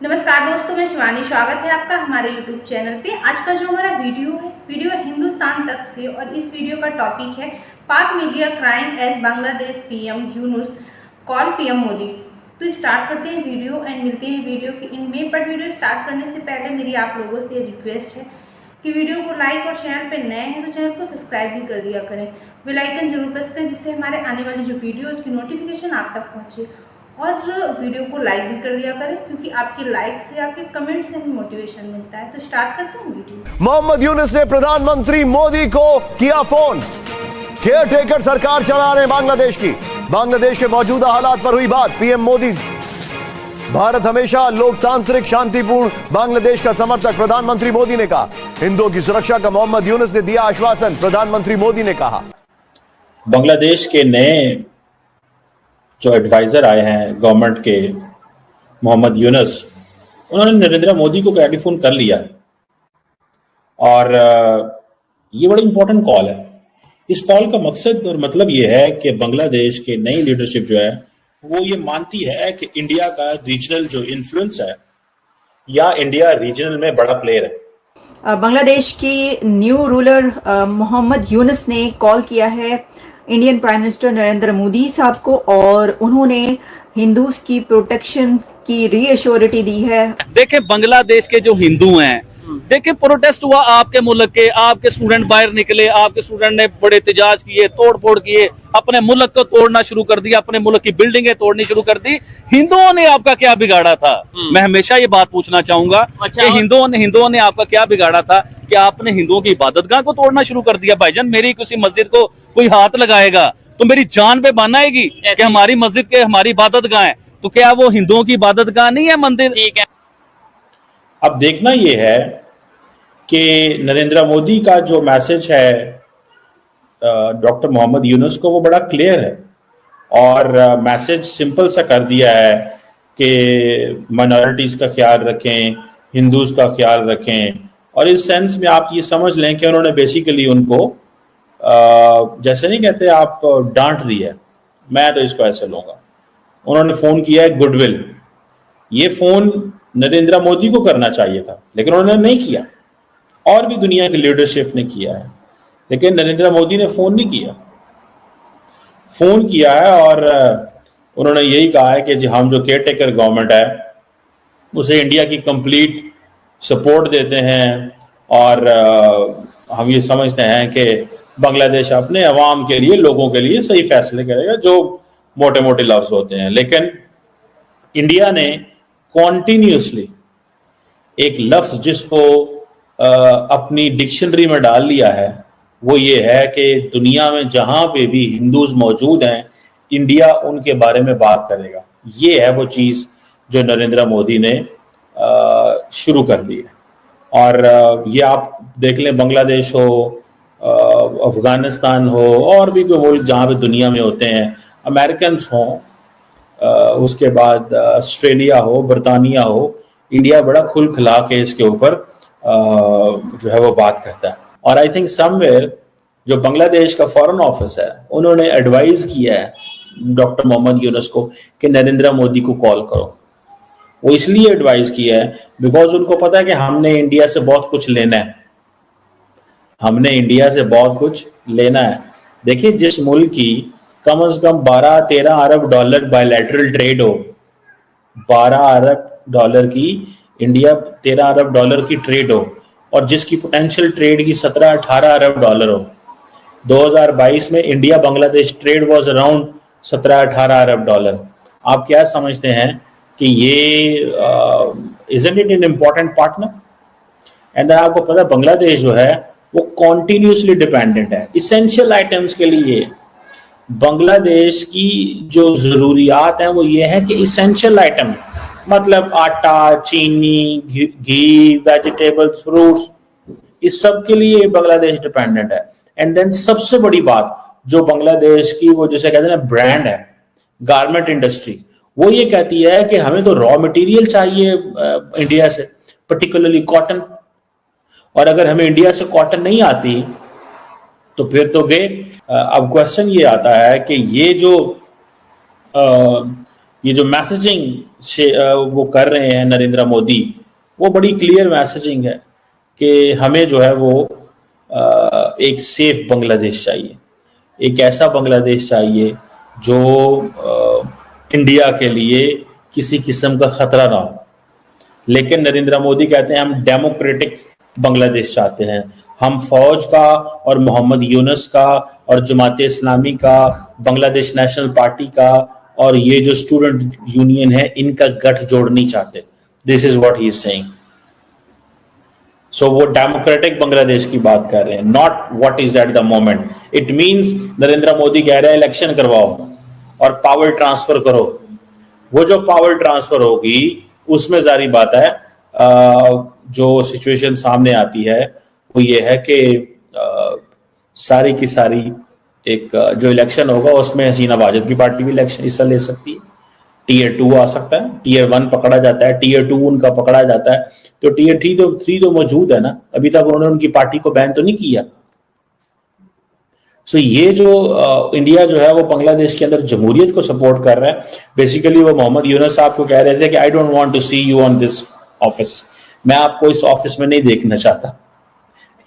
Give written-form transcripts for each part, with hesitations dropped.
नमस्कार दोस्तों, मैं शिवानी। स्वागत है आपका हमारे YouTube चैनल पे। आज का जो हमारा वीडियो है हिंदुस्तान तक से, और इस वीडियो का टॉपिक है Pak media crime as Bangladesh PM Yunus call PM Modi. तो स्टार्ट करते हैं वीडियो एंड मिलते हैं वीडियो के इनमें। बट वीडियो स्टार्ट करने से पहले मेरी आप लोगों से रिक्वेस्ट है कि वीडियो को लाइक और चैनल पे नए हैं तो चैनल को सब्सक्राइब भी कर दिया करें। बेल आइकन जरूर प्रेस करें जिससे हमारे आने वाली जो वीडियो उसकी नोटिफिकेशन आप तक पहुँचे, और वीडियो को लाइक भी कर दिया करें क्योंकि आपके लाइक से, आपके कमेंट से हमें मोटिवेशन मिलता है। तो स्टार्ट करते हैं वीडियो। मोहम्मद यूनुस ने प्रधानमंत्री मोदी को किया फोन। केयर टेकर सरकार चला रहे बांग्लादेश की। बांग्लादेश के मौजूदा हालात पर हुई बात। पीएम मोदी, भारत हमेशा लोकतांत्रिक शांतिपूर्ण बांग्लादेश का समर्थक। प्रधानमंत्री मोदी ने कहा हिंदुओं की सुरक्षा का मोहम्मद यूनुस ने दिया आश्वासन। प्रधानमंत्री मोदी ने कहा बांग्लादेश के नए जो एडवाइजर आए हैं गवर्नमेंट के, मोहम्मद यूनुस, उन्होंने नरेंद्र मोदी को टेलीफोन कर लिया है और ये बड़ी इंपॉर्टेंट कॉल है। इस कॉल का मकसद और मतलब ये है कि बांग्लादेश के नई लीडरशिप जो है वो ये मानती है कि इंडिया का रीजनल जो इन्फ्लुएंस है या इंडिया रीजनल में बड़ा प्लेयर है। बांग्लादेश की न्यू रूलर मोहम्मद यूनुस ने कॉल किया है Indian prime minister Narendra Modi साहब को, और उन्होंने हिंदूज की प्रोटेक्शन की रीअश्योरिटी दी है। देखें, बांग्लादेश के जो हिंदू हैं, देखें प्रोटेस्ट हुआ आपके मुल्क के, आपके स्टूडेंट बाहर निकले, आपके स्टूडेंट ने बड़े एहतजाज किए, तोड़ फोड़ किए, अपने मुल्क को तोड़ना शुरू कर दिया, अपने मुल्क की बिल्डिंगें तोड़नी शुरू कर दी। हिंदुओं ने आपका क्या बिगाड़ा था? मैं हमेशा ये बात पूछना चाहूंगा कि हिंदुओं ने आपका क्या बिगाड़ा था कि आपने हिंदुओं की इबादतगाह को तोड़ना शुरू कर दिया? भाईजान, मेरी किसी मस्जिद को कोई हाथ लगाएगा तो मेरी जान पे बान आएगी कि हमारी मस्जिद के हमारी इबादतगाह है, तो क्या वो हिंदुओं की इबादतगाह नहीं है मंदिर? ठीक है। अब देखना यह है कि नरेंद्र मोदी का जो मैसेज है डॉक्टर मोहम्मद यूनुस को, वो बड़ा क्लियर है और मैसेज सिंपल सा कर दिया है कि माइनॉरिटीज़ का ख्याल रखें, हिंदूज का ख्याल रखें। और इस सेंस में आप ये समझ लें कि उन्होंने बेसिकली उनको जैसे नहीं कहते आप डांट दी है, मैं तो इसको ऐसे लूँगा। उन्होंने फ़ोन किया है गुडविल। ये फ़ोन नरेंद्र मोदी को करना चाहिए था लेकिन उन्होंने नहीं किया, और भी दुनिया की लीडरशिप ने किया है, लेकिन नरेंद्र मोदी ने फ़ोन नहीं किया। फ़ोन किया है और उन्होंने यही कहा है कि जी हम जो केयर टेकर गवर्नमेंट है उसे इंडिया की कंप्लीट सपोर्ट देते हैं, और हम ये समझते हैं कि बांग्लादेश अपने अवाम के लिए, लोगों के लिए सही फैसले करेगा, जो मोटे मोटे लफ्ज़ होते हैं। लेकिन इंडिया ने कॉन्टीन्यूसली एक लफ्ज़ जिसको अपनी डिक्शनरी में डाल लिया है, वो ये है कि दुनिया में जहाँ पे भी हिंदूज मौजूद हैं, इंडिया उनके बारे में बात करेगा। ये है वो चीज़ जो नरेंद्र मोदी ने शुरू कर दी है। और ये आप देख लें, बांग्लादेश हो, अफ़गानिस्तान हो, और भी कोई मुल्क जहाँ पे दुनिया में होते हैं, अमेरिकन हों, उसके बाद ऑस्ट्रेलिया हो, बरतानिया हो, इंडिया बड़ा खुल खिला के इसके ऊपर जो है वो बात करता है। और आई थिंक समवेयर जो बांग्लादेश का फॉरेन ऑफिस है, उन्होंने एडवाइज किया है डॉक्टर मोहम्मद यूनुस को कि नरेंद्र मोदी को कॉल करो। वो इसलिए एडवाइज किया है बिकॉज उनको पता है कि हमने इंडिया से बहुत कुछ लेना है, हमने इंडिया से बहुत कुछ लेना है। देखिए, जिस मुल्क की कम से कम 12-13 अरब डॉलर बायलैटरल ट्रेड हो, 12 अरब डॉलर की इंडिया 13 अरब डॉलर की ट्रेड हो, और जिसकी पोटेंशियल ट्रेड की 17-18 अरब डॉलर हो। 2022 में India Bangladesh trade was around 17-18 Arab dollar. आप क्या समझते हैं कि ये isn't it an important partner? And आपको पता है बांग्लादेश जो है वो कॉन्टीन्यूसली डिपेंडेंट है इसेंशियल आइटम्स के लिए। बांग्लादेश की जो ज़रूरियात हैं वो ये है कि इसेंशियल आइटम, मतलब आटा, चीनी, घी, वेजिटेबल्स, फ्रूट्स, इस सब के लिए बांग्लादेश डिपेंडेंट है। एंड देन सबसे बड़ी बात जो बांग्लादेश की वो जिसे कहते हैं ब्रांड है, गारमेंट इंडस्ट्री, वो ये कहती है कि हमें तो रॉ मटेरियल चाहिए इंडिया से, पर्टिकुलरली कॉटन, और अगर हमें इंडिया से कॉटन नहीं आती तो फिर तो गए। अब क्वेश्चन ये आता है कि ये जो ये जो मैसेजिंग वो कर रहे हैं नरेंद्र मोदी, वो बड़ी क्लियर मैसेजिंग है कि हमें जो है वो एक सेफ बांग्लादेश चाहिए, एक ऐसा बांग्लादेश चाहिए जो इंडिया के लिए किसी किस्म का खतरा ना हो। लेकिन नरेंद्र मोदी कहते हैं हम डेमोक्रेटिक बांग्लादेश चाहते हैं, हम फौज का और मोहम्मद यूनुस का और जमात इस्लामी का, बांग्लादेश नेशनल पार्टी का और ये जो स्टूडेंट यूनियन है इनका गठजोड़ नहीं चाहते। This is what he is saying. So वो डेमोक्रेटिक बांग्लादेश की बात कर रहे हैं, not what is at the moment. It means Narendra Modi कह रहे हैं इलेक्शन करवाओ और पावर ट्रांसफर करो। वो जो पावर ट्रांसफर होगी उसमें जारी बात है जो सिचुएशन सामने आती है वो ये है कि सारी की सारी एक जो इलेक्शन होगा उसमें हसीना वाजिद की पार्टी भी इलेक्शन हिस्सा ले सकती है। टीयर 2 आ सकता है, टीयर 1 पकड़ा जाता है, टीयर 2 उनका पकड़ा जाता है, तो टीयर 3 तो मौजूद है ना, अभी तक उन्होंने उनकी पार्टी को बैन तो नहीं किया। सो ये जो इंडिया जो है वो बांग्लादेश के अंदर जमहूरियत को सपोर्ट कर रहा है। बेसिकली वो मोहम्मद यूनुस साहब को कह रहे थे कि I don't want to see you on this office, मैं आपको इस ऑफिस में नहीं देखना चाहता।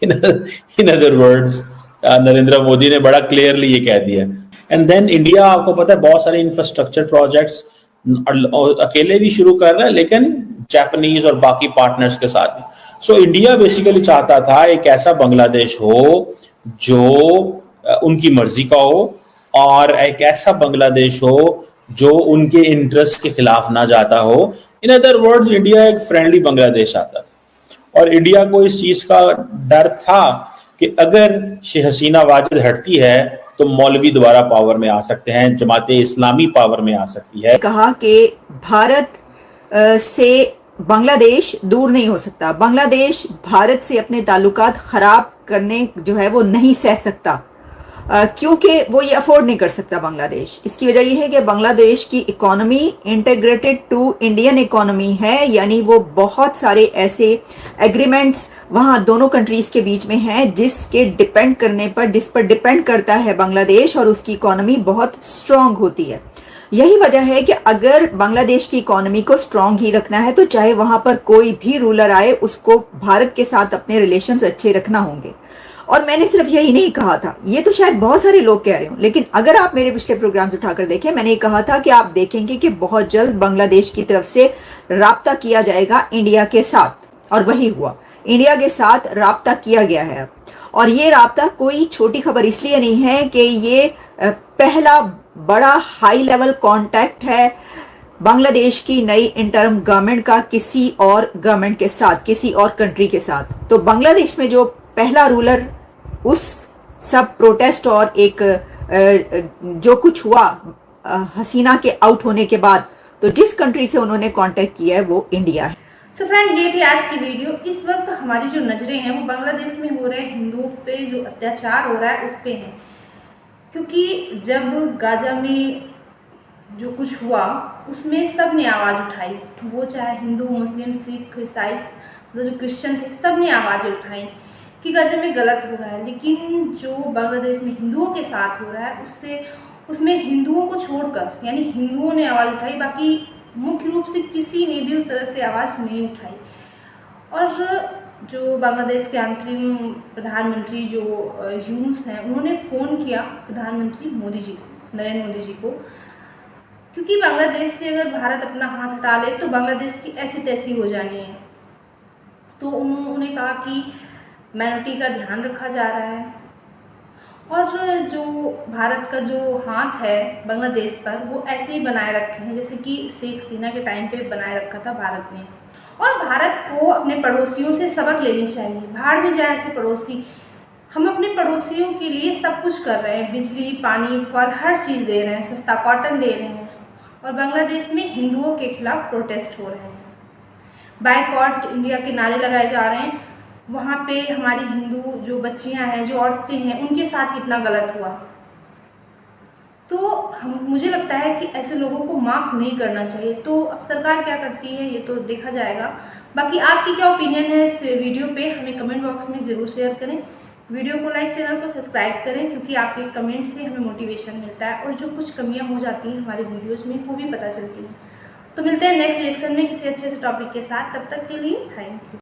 In other words Narendra Modi ने बड़ा क्लियरली ये कह दिया। एंड देन इंडिया, आपको पता है, बहुत सारे इंफ्रास्ट्रक्चर प्रोजेक्ट्स अकेले भी शुरू कर रहा है लेकिन जापानीज और बाकी पार्टनर्स के साथ भी। सो इंडिया बेसिकली चाहता था एक ऐसा बांग्लादेश हो जो उनकी मर्जी का हो और एक ऐसा बांग्लादेश हो जो उनके इंटरेस्ट के खिलाफ ना जाता हो। इन अदर वर्ड्स इंडिया एक फ्रेंडली बांग्लादेश चाहता था और इंडिया को इस चीज का डर था कि अगर हसीना वाजिद हटती है तो मौलवी दोबारा पावर में आ सकते हैं, जमाते इस्लामी पावर में आ सकती है। कहा कि भारत से बांग्लादेश दूर नहीं हो सकता, बांग्लादेश भारत से अपने ताल्लुकात खराब करने जो है वो नहीं सह सकता, क्योंकि वो ये अफोर्ड नहीं कर सकता बांग्लादेश। इसकी वजह यह है कि बांग्लादेश की economy integrated to Indian economy है, यानी वो बहुत सारे ऐसे एग्रीमेंट्स वहाँ दोनों कंट्रीज के बीच में हैं जिस पर डिपेंड करता है बांग्लादेश और उसकी इकोनॉमी बहुत स्ट्रांग होती है। यही वजह है कि अगर बांग्लादेश की इकोनॉमी को स्ट्रांग ही रखना है तो चाहे वहां पर कोई भी रूलर आए उसको भारत के साथ अपने रिलेशंस अच्छे रखना होंगे। और मैंने सिर्फ यही नहीं कहा था, ये तो शायद बहुत सारे लोग कह रहे हो, लेकिन अगर आप मेरे पिछले प्रोग्राम्स उठाकर देखें, मैंने ये कहा था कि आप देखेंगे कि बहुत जल्द बांग्लादेश की तरफ से राब्ता किया जाएगा इंडिया के साथ, और वही हुआ। इंडिया के साथ राब्ता किया गया है और ये राब्ता कोई छोटी खबर इसलिए नहीं है कि ये पहला बड़ा हाई लेवल कॉन्टैक्ट है बांग्लादेश की नई इंटर्म गवर्नमेंट का किसी और गवर्नमेंट के साथ, किसी और कंट्री के साथ। तो बांग्लादेश में जो पहला रूलर उस सब प्रोटेस्ट और एक जो कुछ हुआ हसीना के आउट होने के बाद, तो जिस कंट्री से उन्होंने कांटेक्ट किया है वो इंडिया है। तो फ्रेंड, ये थी आज की वीडियो। इस वक्त हमारी जो नज़रें हैं वो बांग्लादेश में हो रहे हिंदुओं पे जो अत्याचार हो रहा है उस पे हैं, क्योंकि जब गाजा में जो कुछ हुआ उसमें सब ने आवाज़ उठाई, वो चाहे हिंदू, मुस्लिम, सिख, ईसाई, मतलब जो क्रिश्चियन थे, सब ने आवाज़ उठाई कि गाजा में गलत हो रहा है। लेकिन जो बांग्लादेश में हिंदुओं के साथ हो रहा है उसमें हिंदुओं को छोड़कर, यानी हिंदुओं ने आवाज़ उठाई, बाकी मुख्य रूप से किसी ने भी उस तरह से आवाज़ नहीं उठाई। और जो बांग्लादेश के अंतरिम प्रधानमंत्री जो यूनुस हैं, उन्होंने फ़ोन किया प्रधानमंत्री मोदी जी को, नरेंद्र मोदी जी को, क्योंकि बांग्लादेश से अगर भारत अपना हाथ हटा ले तो बांग्लादेश की ऐसी तैसी हो जानी है। तो उन्होंने कहा कि माइनॉरिटी का ध्यान रखा जा रहा है और जो भारत का जो हाथ है बांग्लादेश पर वो ऐसे ही बनाए रखे हैं जैसे कि शेख हसीना के टाइम पे बनाए रखा था भारत ने। और भारत को अपने पड़ोसियों से सबक लेनी चाहिए। भाड़ में जाए ऐसे पड़ोसी, हम अपने पड़ोसियों के लिए सब कुछ कर रहे हैं, बिजली, पानी, फल, हर चीज़ दे रहे हैं, सस्ता कॉटन दे रहे हैं, और बांग्लादेश में हिंदुओं के खिलाफ प्रोटेस्ट हो रहे हैं, बायकॉट इंडिया के नारे लगाए जा रहे हैं। वहाँ पे हमारी हिंदू जो बच्चियाँ हैं, जो औरतें हैं, उनके साथ कितना गलत हुआ। तो मुझे लगता है कि ऐसे लोगों को माफ़ नहीं करना चाहिए। तो अब सरकार क्या करती है ये तो देखा जाएगा। बाकी आपकी क्या ओपिनियन है इस वीडियो पे, हमें कमेंट बॉक्स में ज़रूर शेयर करें। वीडियो को लाइक, चैनल को सब्सक्राइब करें, क्योंकि आपके कमेंट से हमें मोटिवेशन मिलता है और जो कुछ कमियां हो जाती हैं हमारी वीडियोस में वो भी पता चलती हैं। तो मिलते हैं नेक्स्ट रिएक्शन में किसी अच्छे से टॉपिक के साथ। तब तक के लिए थैंक यू।